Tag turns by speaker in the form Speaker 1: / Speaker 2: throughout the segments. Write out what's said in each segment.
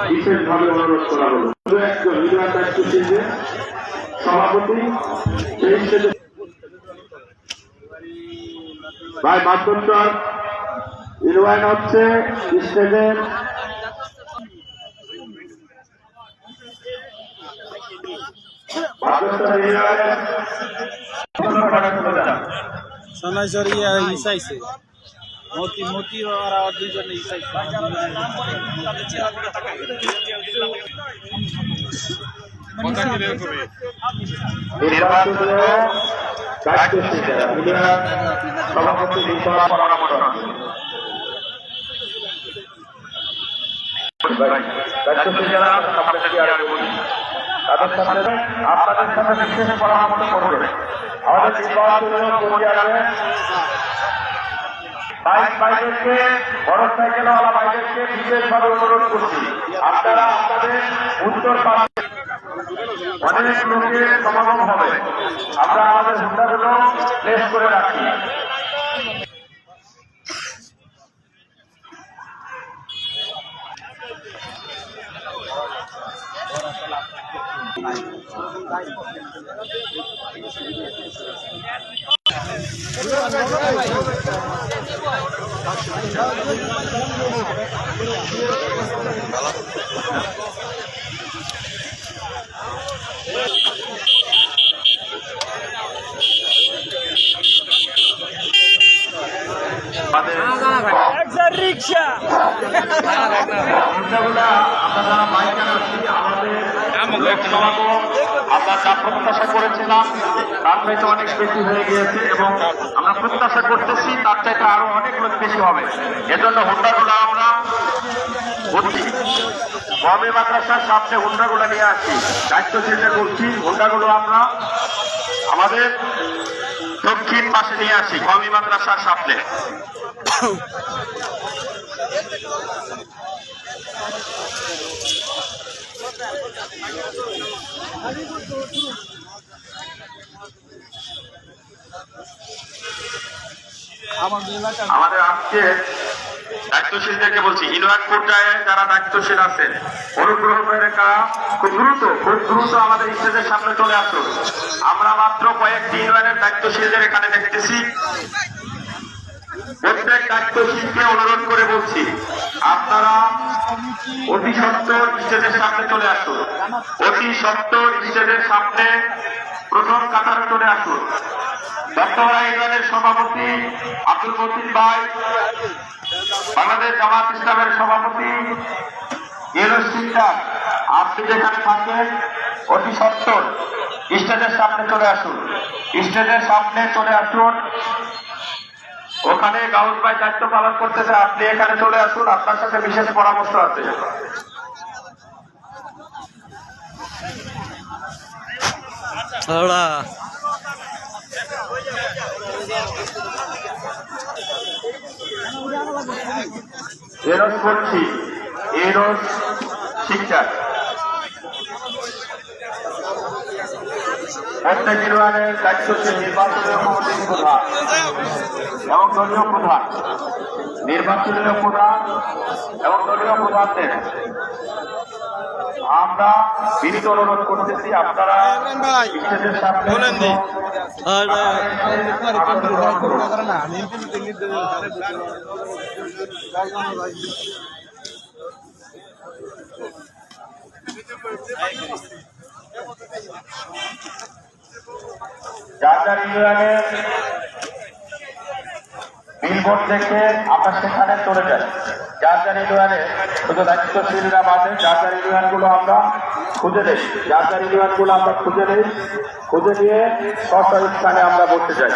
Speaker 1: বিশেষভাবে অনুরোধ করা হলো একজন সভাপতি ভাই মাধ্যমচর ইনভাইট হচ্ছে স্টেজের
Speaker 2: সোনাঝুরি ইসাইছে মতি মতি আর দুইজন ইসাইছে
Speaker 1: সভাপতি তাদের সাথে আপনাদের সাথে বিশেষ পরামর্শ করবে আমাদের বাইক বাইকদেরকে বড় সাইকেলওয়ালা বাইকদেরকে বিশেষভাবে অনুরোধ করছি আপনারা আপনাদের উত্তর পাশে অনেক লোকের সমাগম হবে আমরা আমাদের হুন্ডাগুলো প্লেস করে রাখি
Speaker 2: রিক্সা
Speaker 1: আমরা যা প্রত্যাশা করেছিলাম তার চাইতে অনেক বেশি হয়ে গিয়েছে এবং আমরা প্রত্যাশা করতেছি তার চাইতে আরো অনেক লোক বেশি হবে এজন্য হুন্ডাগুলো আমরা বলছি কমে মাদ্রাসার সামনে হুন্ডাগুলো নিয়ে আসছি দায়িত্বশীলদের বলছি হুন্ডাগুলো আমরা আমাদের দক্ষিণ পাশে নিয়ে আসি কমি মাদ্রাসার সামনে আমাদের আজকে দায়িত্বশীলদেরকে বলছি ইউনিয়ন পর্যায়ে যারা দায়িত্বশীল আছেন অনুগ্রহ করে খুব দ্রুত আমাদের স্টেজের সামনে চলে আসুন আমরা মাত্র কয়েকটি ইউনিয়নের দায়িত্বশীলদের এখানে দেখতেছি প্রত্যেক দায়িত্বশীলকে অনুরোধ করে বলছি আপনারা অতি সত্বর স্টেজের সামনে চলে আসুন অতি সত্বর স্টেজের সামনে প্রথম কাতারে চলে আসুন দত্তপাড়া ইউনিয়নের সভাপতি আব্দুল মতিন ভাই বাংলাদেশ জামাত ইসলামের সভাপতি আপনি যেখানে থাকেন অতি সত্বর স্টেজের সামনে চলে আসুন স্টেজের সামনে চলে আসুন ওখানে গাউস ভাই দায়িত্ব পালন করতেছে আপনি এখানে চলে আসুন আপনার সাথে বিশেষ পরামর্শ আছে এরোজ করছি এরোজ শিক্ষা প্রত্যেক ইউনিয়নের দায়িত্বশীল নির্বাচনীয় কমিটির প্রধান এবং দলীয় প্রধান নির্বাচনীয় প্রধান এবং দলীয় প্রধানদের আমরা বিনীত অনুরোধ করতেছি আপনারা স্টেজের সামনে যার যার ইউনিয়নের বিলবোর্ড দেখে আমরা সেখানে চলে যাই যার যার ইউনিয়নে শুধু দায়িত্বশীলরা বাদে যার যার ইউনিয়ন গুলো আমরা খুঁজে নেই যার যার ইউনিয়ন গুলো আমরা খুঁজে নেই খুঁজে নিয়ে স্ব স্থানে আমরা বসতে যাই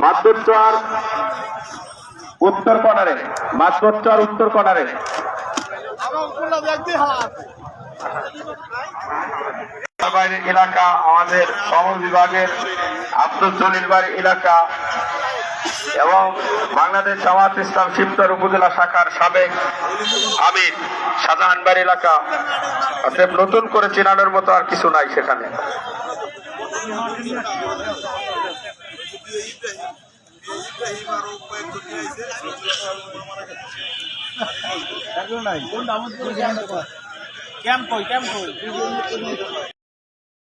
Speaker 1: মাধ্যমচর উত্তর কর্নারে মাধ্যমচর উত্তর কর্নারে এলাকা আমাদের শ্রম বিভাগের আব্দুল জলিল বাড়ি এলাকা এবং বাংলাদেশ জামাত ইসলাম শিবচর উপজেলা শাখার সাবেক আমির শাহজাহান বাড়ি এলাকা। অতএব নতুন করে চেনানোর মতো আর কিছু নাই সেখানে।
Speaker 2: ক্যাম্প কই